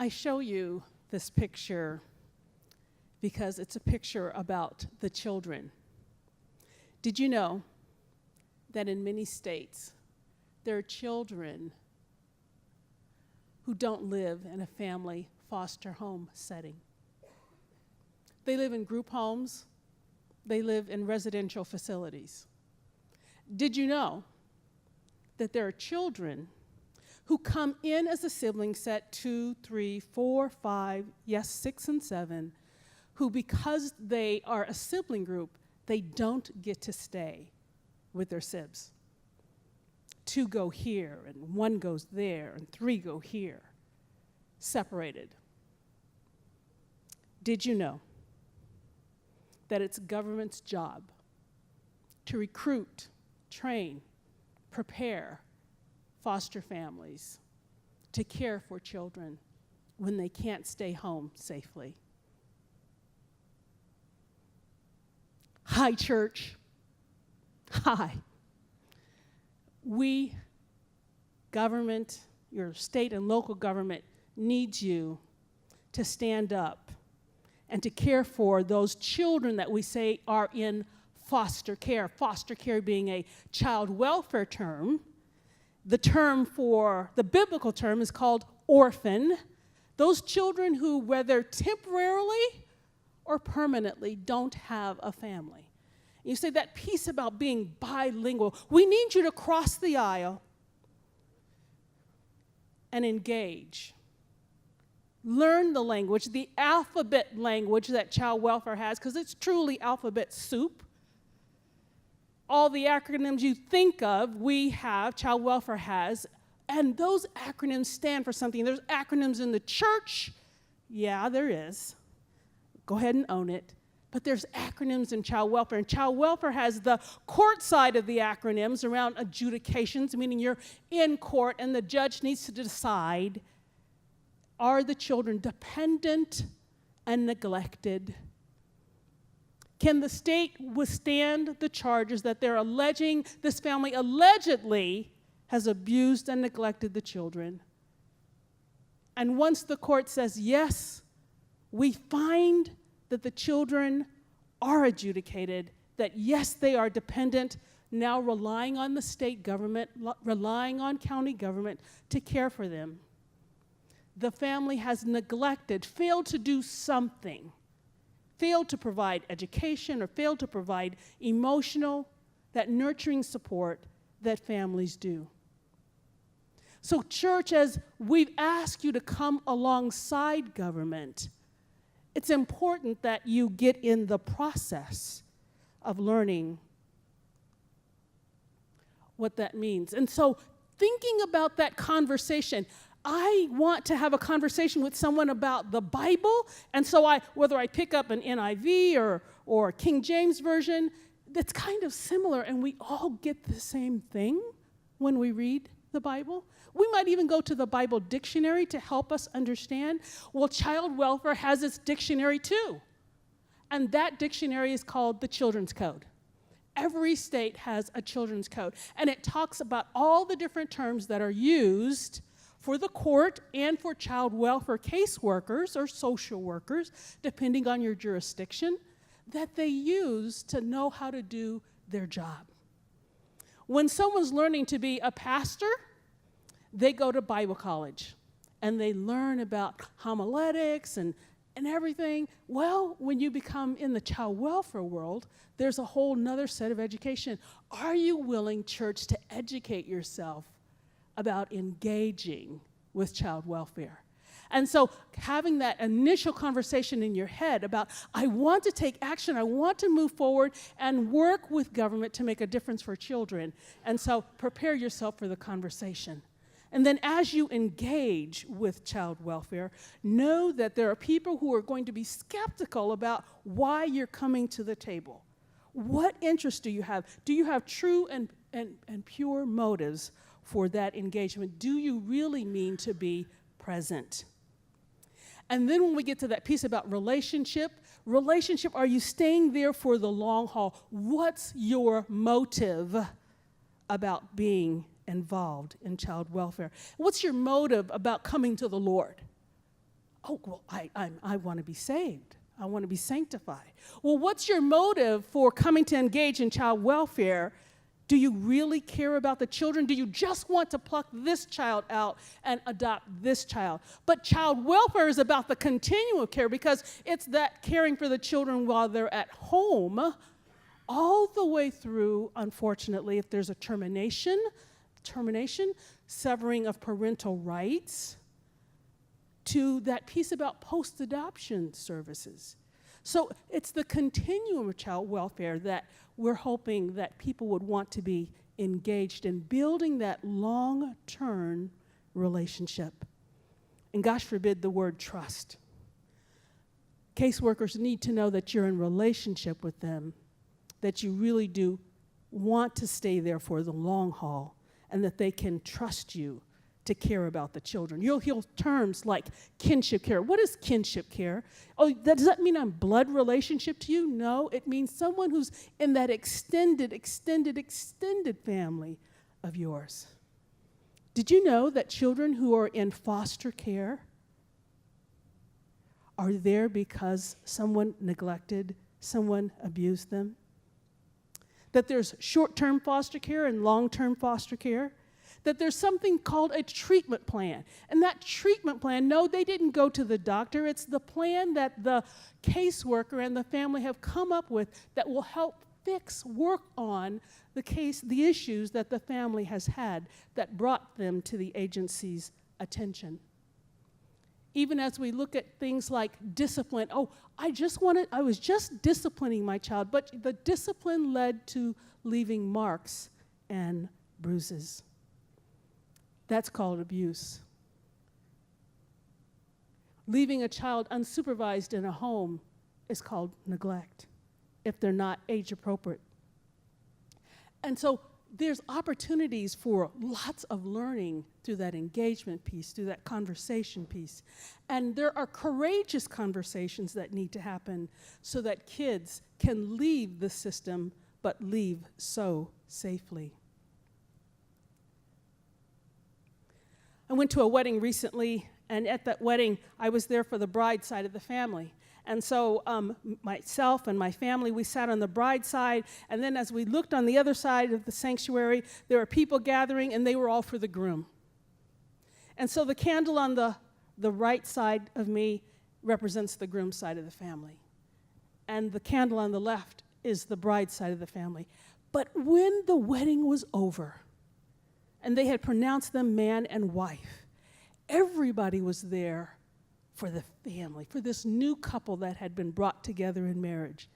I show you this picture because it's a picture about the children. Did you know that in many states, there are children who don't live in a family foster home setting? They live in group homes. They live in residential facilities. Did you know that there are children who come in as a sibling set 2, 3, 4, 5, yes, 6 and 7, who because they are a sibling group, they don't get to stay with their sibs. 2 go here, and 1 goes there, and 3 go here, separated. Did you know that it's government's job to recruit, train, prepare foster families to care for children when they can't stay home safely? Hi, church. Hi. We, government, your state and local government, needs you to stand up and to care for those children that we say are in foster care. Foster care being a child welfare term. The term for, the biblical term is called orphan. Those children who, whether temporarily or permanently, don't have a family. You say that piece about being bilingual. We need you to cross the aisle and engage. Learn the language, the alphabet language that child welfare has, because it's truly alphabet soup. All the acronyms you think of, we have, child welfare has, and those acronyms stand for something. There's acronyms in the church. Yeah, there is. Go ahead and own it. But there's acronyms in child welfare, and child welfare has the court side of the acronyms around adjudications, meaning you're in court and the judge needs to decide, are the children dependent and neglected? Can the state withstand the charges that they're alleging this family allegedly has abused and neglected the children? And once the court says yes, we find that the children are adjudicated, that yes, they are dependent, now relying on the state government, relying on county government to care for them. The family has neglected, failed to do something, failed to provide education or failed to provide emotional, that nurturing support that families do. So church, as we've asked you to come alongside government, it's important that you get in the process of learning what that means. And so thinking about that conversation, I want to have a conversation with someone about the Bible, and so whether I pick up an NIV or King James Version, that's kind of similar, and we all get the same thing when we read the Bible. We might even go to the Bible dictionary to help us understand. Well, child welfare has its dictionary too, and that dictionary is called the Children's Code. Every state has a children's code, and it talks about all the different terms that are used for the court and for child welfare caseworkers or social workers, depending on your jurisdiction, that they use to know how to do their job. When someone's learning to be a pastor, they go to Bible college and they learn about homiletics and everything. Well, when you become in the child welfare world, there's a whole nother set of education. Are you willing, church, to educate yourself about engaging with child welfare? And so having that initial conversation in your head about, I want to take action, I want to move forward and work with government to make a difference for children. And so prepare yourself for the conversation. And then as you engage with child welfare, know that there are people who are going to be skeptical about why you're coming to the table. What interest do you have? Do you have true and pure motives for that engagement? Do you really mean to be present? And then when we get to that piece about relationship, are you staying there for the long haul? What's your motive about being involved in child welfare? What's your motive about coming to the Lord? Oh, well, I want to be saved. I want to be sanctified. Well, what's your motive for coming to engage in child welfare? Do you really care about the children? Do you just want to pluck this child out and adopt this child? But child welfare is about the continuum of care, because it's that caring for the children while they're at home, all the way through, unfortunately, if there's a termination, severing of parental rights, to that piece about post-adoption services. So it's the continuum of child welfare that we're hoping that people would want to be engaged in building that long-term relationship. And gosh forbid the word trust. Caseworkers need to know that you're in relationship with them, that you really do want to stay there for the long haul, and that they can trust you to care about the children. You'll hear terms like kinship care. What is kinship care? Oh, does that mean I'm blood relationship to you? No, it means someone who's in that extended family of yours. Did you know that children who are in foster care are there because someone neglected, someone abused them? That there's short-term foster care and long-term foster care? That there's something called a treatment plan. And that treatment plan, no, they didn't go to the doctor. It's the plan that the caseworker and the family have come up with that will help work on the issues that the family has had that brought them to the agency's attention. Even as we look at things like discipline, oh, I was just disciplining my child, but the discipline led to leaving marks and bruises. That's called abuse. Leaving a child unsupervised in a home is called neglect if they're not age appropriate. And so there's opportunities for lots of learning through that engagement piece, through that conversation piece. And there are courageous conversations that need to happen so that kids can leave the system, but leave so safely. I went to a wedding recently, and at that wedding, I was there for the bride side of the family. And so myself and my family, we sat on the bride side, and then as we looked on the other side of the sanctuary, there were people gathering, and they were all for the groom. And so the candle on the right side of me represents the groom side of the family. And the candle on the left is the bride side of the family. But when the wedding was over, and they had pronounced them man and wife, everybody was there for the family, for this new couple that had been brought together in marriage.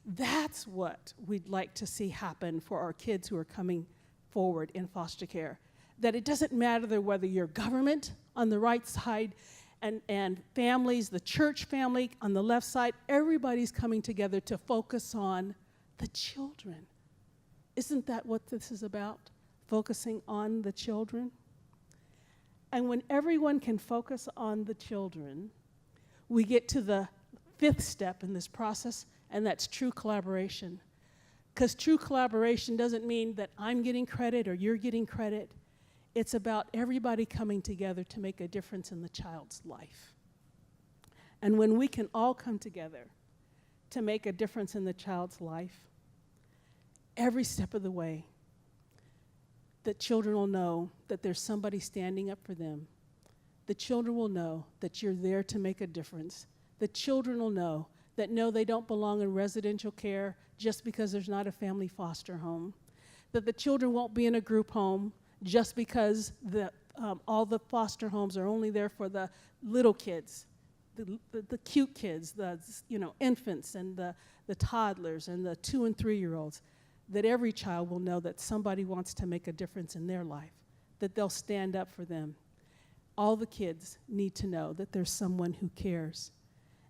That's what we'd like to see happen for our kids who are coming forward in foster care. That it doesn't matter whether you're government on the right side and families, the church family on the left side, everybody's coming together to focus on the children. Isn't that what this is about? Focusing on the children? And when everyone can focus on the children, we get to the fifth step in this process, and that's true collaboration. Because true collaboration doesn't mean that I'm getting credit or you're getting credit. It's about everybody coming together to make a difference in the child's life. And when we can all come together to make a difference in the child's life, every step of the way, the children will know that there's somebody standing up for them. The children will know that you're there to make a difference. The children will know that no, they don't belong in residential care just because there's not a family foster home. That the children won't be in a group home just because all the foster homes are only there for the little kids, the cute kids, the infants and the toddlers and the 2- and 3-year-olds. That every child will know that somebody wants to make a difference in their life, that they'll stand up for them. All the kids need to know that there's someone who cares.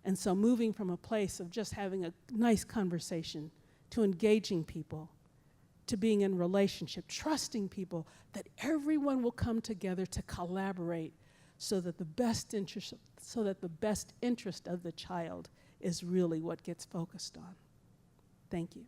And so moving from a place of just having a nice conversation to engaging people, to being in relationship, trusting people, that everyone will come together to collaborate so that the best interest of the child is really what gets focused on. Thank you.